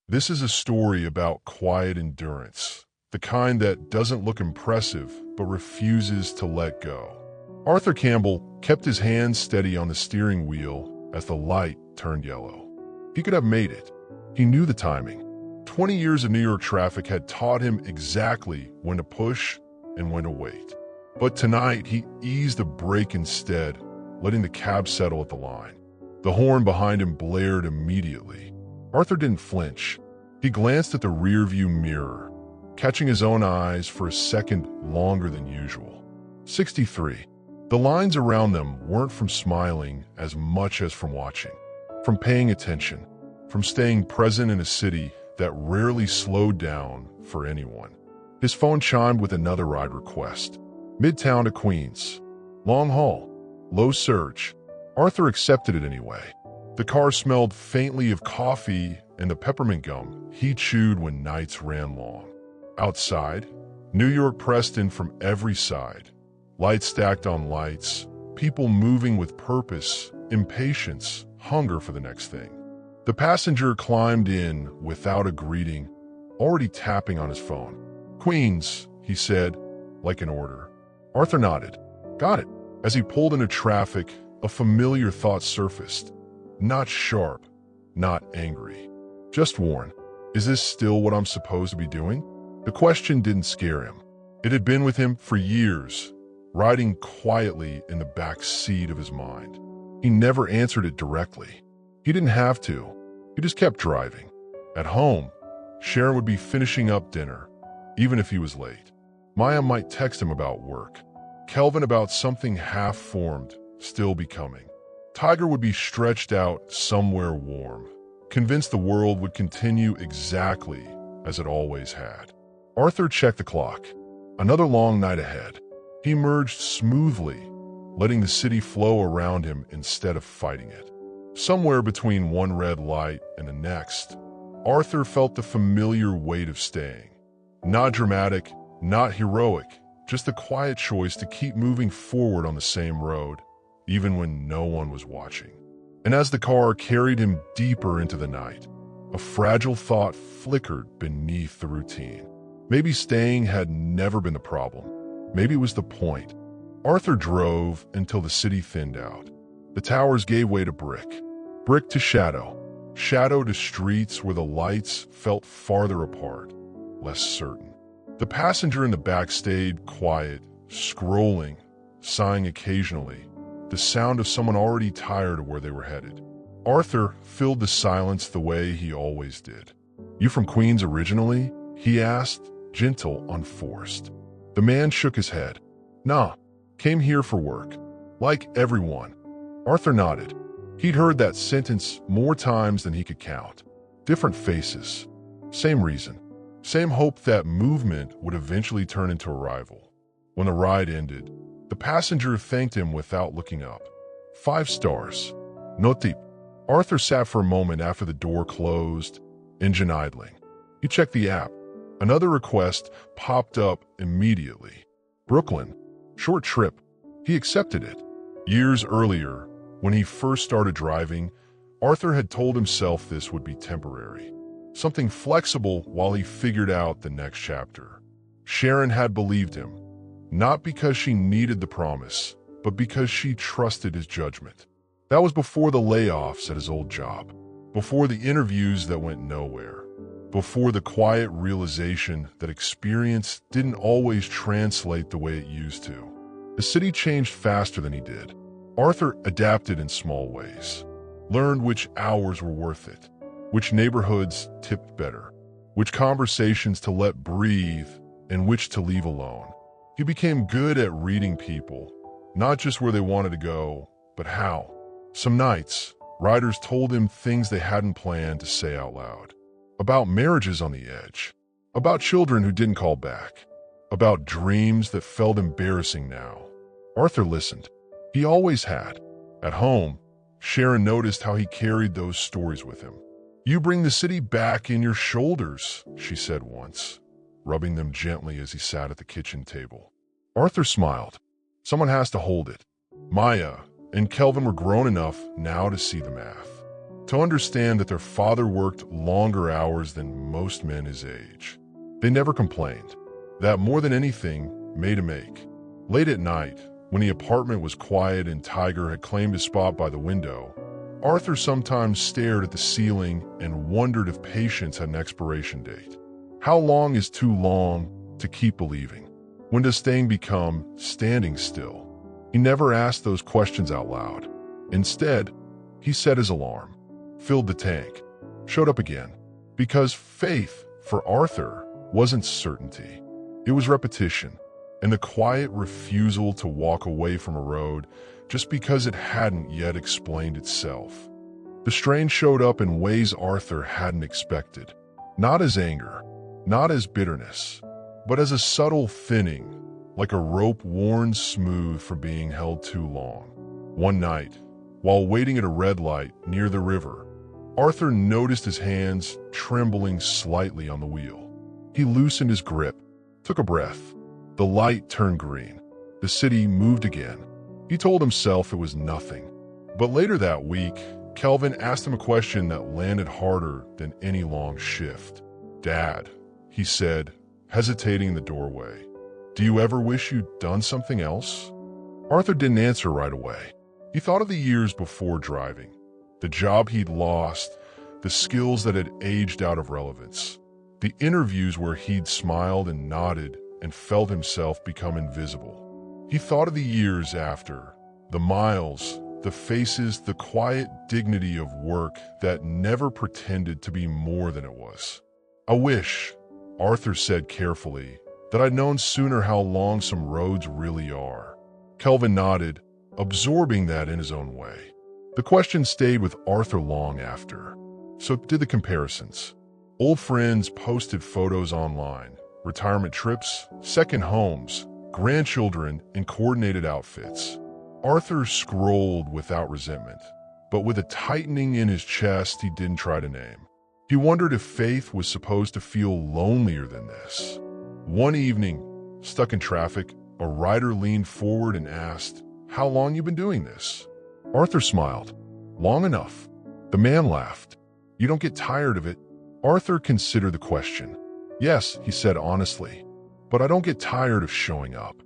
This is a story about quiet endurance, the kind that doesn't look impressive but refuses to let go. Arthur Campbell kept his hands steady on the steering wheel as the light turned yellow. He could have made it. He knew the timing. 20 years of New York traffic had taught him exactly when to push and when to wait. But tonight, he eased the brake instead, letting the cab settle at the line. The horn behind him blared immediately. Arthur didn't flinch. He glanced at the rearview mirror, catching his own eyes for a second longer than usual. 63. The lines around them weren't from smiling as much as from watching, from paying attention, from staying present in a city that rarely slowed down for anyone. His phone chimed with another ride request. Midtown to Queens. Long haul. Low surge. Arthur accepted it anyway. The car smelled faintly of coffee and the peppermint gum he chewed when nights ran long. Outside, New York pressed in from every side. Lights stacked on lights, people moving with purpose, impatience, hunger for the next thing. The passenger climbed in without a greeting, already tapping on his phone. Queens, he said, like an order. Arthur nodded. Got it. As he pulled into traffic, a familiar thought surfaced. Not sharp, not angry. Just warn. Is this still what I'm supposed to be doing? The question didn't scare him. It had been with him for years, riding quietly in the back seat of his mind. He never answered it directly. He didn't have to. He just kept driving. At home, Sharon would be finishing up dinner, even if he was late. Maya might text him about work. Kelvin about something half-formed, still becoming. Tiger would be stretched out somewhere warm, convinced the world would continue exactly as it always had. Arthur checked the clock. Another long night ahead. He merged smoothly, letting the city flow around him instead of fighting it. Somewhere between one red light and the next, Arthur felt the familiar weight of staying. Not dramatic, not heroic, just the quiet choice to keep moving forward on the same road, even when no one was watching. And as the car carried him deeper into the night, a fragile thought flickered beneath the routine. Maybe staying had never been the problem. Maybe it was the point. Arthur drove until the city thinned out. The towers gave way to brick. Brick to shadow. Shadow to streets where the lights felt farther apart, less certain. The passenger in the back stayed quiet, scrolling, sighing occasionally, the sound of someone already tired of where they were headed. Arthur filled the silence the way he always did. You from Queens originally? He asked, gentle, unforced. The man shook his head. Nah, came here for work. Like everyone. Arthur nodded. He'd heard that sentence more times than he could count. Different faces. Same reason. Same hope that movement would eventually turn into arrival. When the ride ended, the passenger thanked him without looking up. 5 stars. No tip. Arthur sat for a moment after the door closed, engine idling. He checked the app. Another request popped up immediately. Brooklyn. Short trip. He accepted it. Years earlier, when he first started driving, Arthur had told himself this would be temporary. Something flexible while he figured out the next chapter. Sharon had believed him, not because she needed the promise, but because she trusted his judgment. That was before the layoffs at his old job, before the interviews that went nowhere, before the quiet realization that experience didn't always translate the way it used to. The city changed faster than he did. Arthur adapted in small ways, learned which hours were worth it, which neighborhoods tipped better, which conversations to let breathe and which to leave alone. He became good at reading people, not just where they wanted to go, but how. Some nights, riders told him things they hadn't planned to say out loud. About marriages on the edge, about children who didn't call back, about dreams that felt embarrassing now. Arthur listened. He always had. At home, Sharon noticed how he carried those stories with him. You bring the city back in your shoulders, she said once, rubbing them gently as he sat at the kitchen table. Arthur smiled. Someone has to hold it. Maya and Kelvin were grown enough now to see the math. to understand that their father worked longer hours than most men his age. They never complained. That, more than anything, made him ache. Late at night, when the apartment was quiet and Tiger had claimed his spot by the window, Arthur sometimes stared at the ceiling and wondered if patience had an expiration date. How long is too long to keep believing? When does staying become standing still? He never asked those questions out loud. Instead, he set his alarm, filled the tank, showed up again. Because faith, for Arthur, wasn't certainty. It was repetition, and the quiet refusal to walk away from a road just because it hadn't yet explained itself. The strain showed up in ways Arthur hadn't expected. Not as anger, not as bitterness, but as a subtle thinning, like a rope worn smooth from being held too long. One night, while waiting at a red light near the river, Arthur noticed his hands trembling slightly on the wheel. He loosened his grip, took a breath. The light turned green. The city moved again. He told himself it was nothing. But later that week, Kelvin asked him a question that landed harder than any long shift. "Dad," he said, hesitating in the doorway, "do you ever wish you'd done something else?" Arthur didn't answer right away. He thought of the years before driving, the job he'd lost, the skills that had aged out of relevance, the interviews where he'd smiled and nodded and felt himself become invisible. He thought of the years after, the miles, the faces, the quiet dignity of work that never pretended to be more than it was. "I wish," Arthur said carefully, "that I'd known sooner how long some roads really are." Kelvin nodded, absorbing that in his own way. The question stayed with Arthur long after. So did the comparisons. Old friends posted photos online, retirement trips, second homes, grandchildren in coordinated outfits. Arthur scrolled without resentment, but with a tightening in his chest he didn't try to name. He wondered if faith was supposed to feel lonelier than this. One evening, stuck in traffic, a rider leaned forward and asked, "How long you been doing this?" Arthur smiled. "Long enough." The man laughed. "You don't get tired of it?" Arthur considered the question. "Yes," he said honestly, "but I don't get tired of showing up."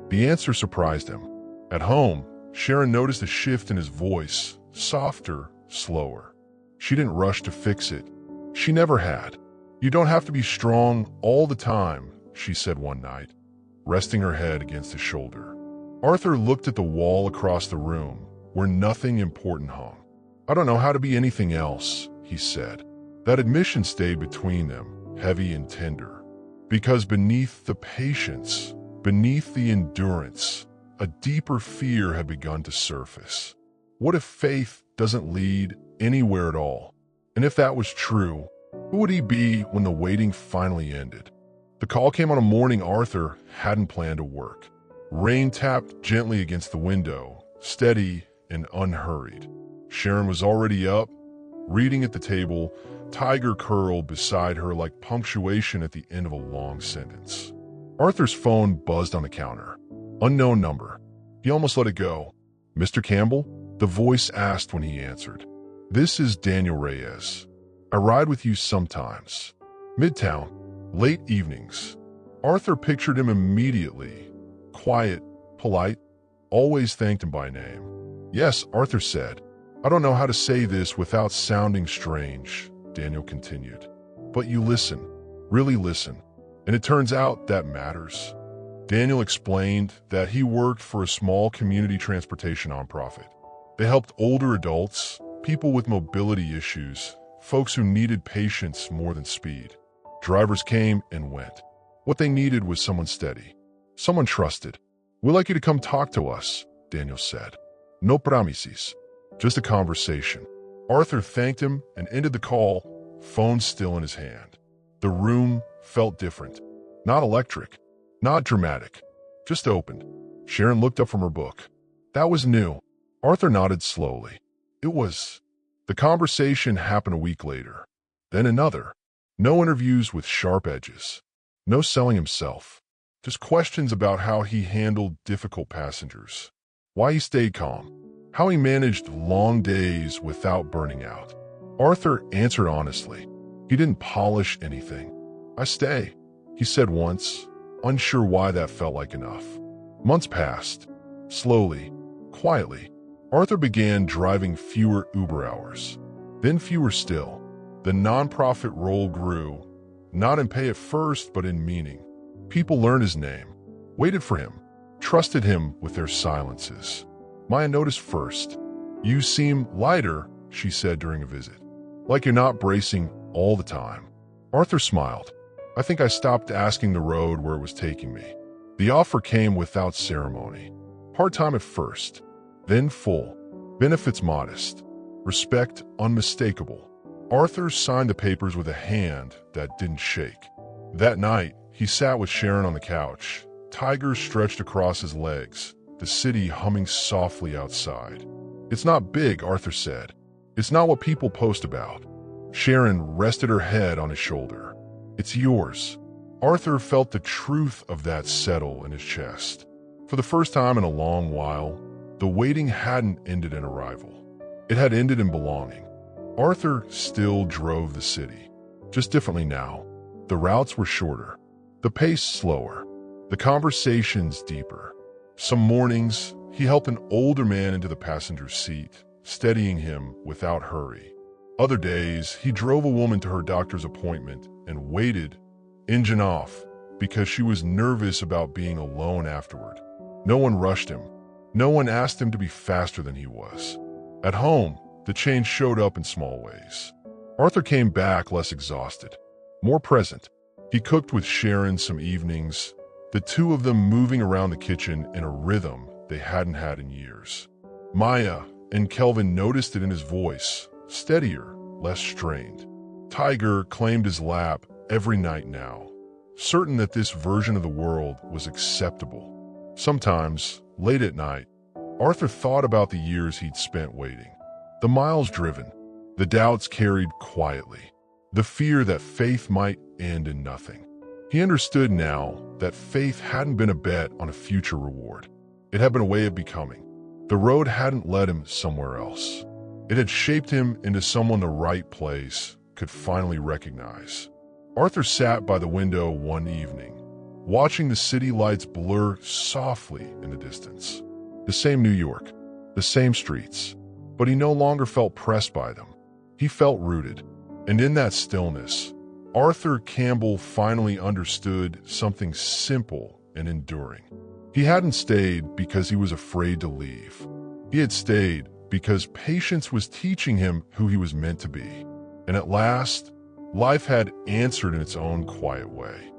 The answer surprised him. At home, Sharon noticed a shift in his voice, softer, slower. She didn't rush to fix it. She never had. "You don't have to be strong all the time," she said one night, resting her head against his shoulder. Arthur looked at the wall across the room, where nothing important hung. "I don't know how to be anything else," he said. That admission stayed between them, heavy and tender. Because beneath the patience, beneath the endurance, a deeper fear had begun to surface. What if faith doesn't lead anywhere at all? And if that was true, who would he be when the waiting finally ended? The call came on a morning Arthur hadn't planned to work. Rain tapped gently against the window, steady and unhurried. Sharon was already up, reading at the table, Tiger curled beside her like punctuation at the end of a long sentence. Arthur's phone buzzed on the counter. Unknown number. He almost let it go. "Mr. Campbell?" the voice asked when he answered. "This is Daniel Reyes. I ride with you sometimes. Midtown, late evenings." Arthur pictured him immediately. Quiet, polite, always thanked him by name. "Yes," Arthur said. "I don't know how to say this without sounding strange," Daniel continued. "But you listen, really listen, and it turns out that matters." Daniel explained that he worked for a small community transportation nonprofit. They helped older adults, people with mobility issues, folks who needed patience more than speed. Drivers came and went. What they needed was someone steady, someone trusted. "We'd like you to come talk to us," Daniel said. "No promises, just a conversation." Arthur thanked him and ended the call, phone still in his hand. The room felt different. Not electric, not dramatic, just open. Sharon looked up from her book. That was new. Arthur nodded slowly. It was. The conversation happened a week later. Then another. No interviews with sharp edges. No selling himself. Just questions about how he handled difficult passengers. Why he stayed calm. How he managed long days without burning out. Arthur answered honestly. He didn't polish anything. "I stay," he said once, unsure why that felt like enough. Months passed. Slowly, quietly, Arthur began driving fewer Uber hours. Then fewer still. The nonprofit role grew, not in pay at first, but in meaning. People learned his name, waited for him, trusted him with their silences. Maya noticed first. "You seem lighter," she said during a visit. "Like you're not bracing all the time." Arthur smiled. "I think I stopped asking the road where it was taking me." The offer came without ceremony. Part-time at first, then full. Benefits modest. Respect unmistakable. Arthur signed the papers with a hand that didn't shake. That night, he sat with Sharon on the couch, tigers stretched across his legs, the city humming softly outside. "It's not big," Arthur said. "It's not what people post about." Sharon rested her head on his shoulder. "It's yours." Arthur felt the truth of that settle in his chest. For the first time in a long while, the waiting hadn't ended in arrival. It had ended in belonging. Arthur still drove the city, just differently now. The routes were shorter, the pace slower, the conversations deeper. Some mornings, he helped an older man into the passenger seat, steadying him without hurry. Other days, he drove a woman to her doctor's appointment and waited, engine off, because she was nervous about being alone afterward. No one rushed him. No one asked him to be faster than he was. At home, the change showed up in small ways. Arthur came back less exhausted, more present. He cooked with Sharon some evenings, the two of them moving around the kitchen in a rhythm they hadn't had in years. Maya and Kelvin noticed it in his voice, steadier, less strained. Tiger claimed his lap every night now, certain that this version of the world was acceptable. Sometimes, late at night, Arthur thought about the years he'd spent waiting. The miles driven, the doubts carried quietly, the fear that faith might end in nothing. He understood now that faith hadn't been a bet on a future reward. It had been a way of becoming. The road hadn't led him somewhere else. It had shaped him into someone the right place could finally recognize. Arthur sat by the window one evening, watching the city lights blur softly in the distance. The same New York, the same streets, but he no longer felt pressed by them. He felt rooted. And in that stillness, Arthur Campbell finally understood something simple and enduring. He hadn't stayed because he was afraid to leave. He had stayed because patience was teaching him who he was meant to be. And at last, life had answered in its own quiet way.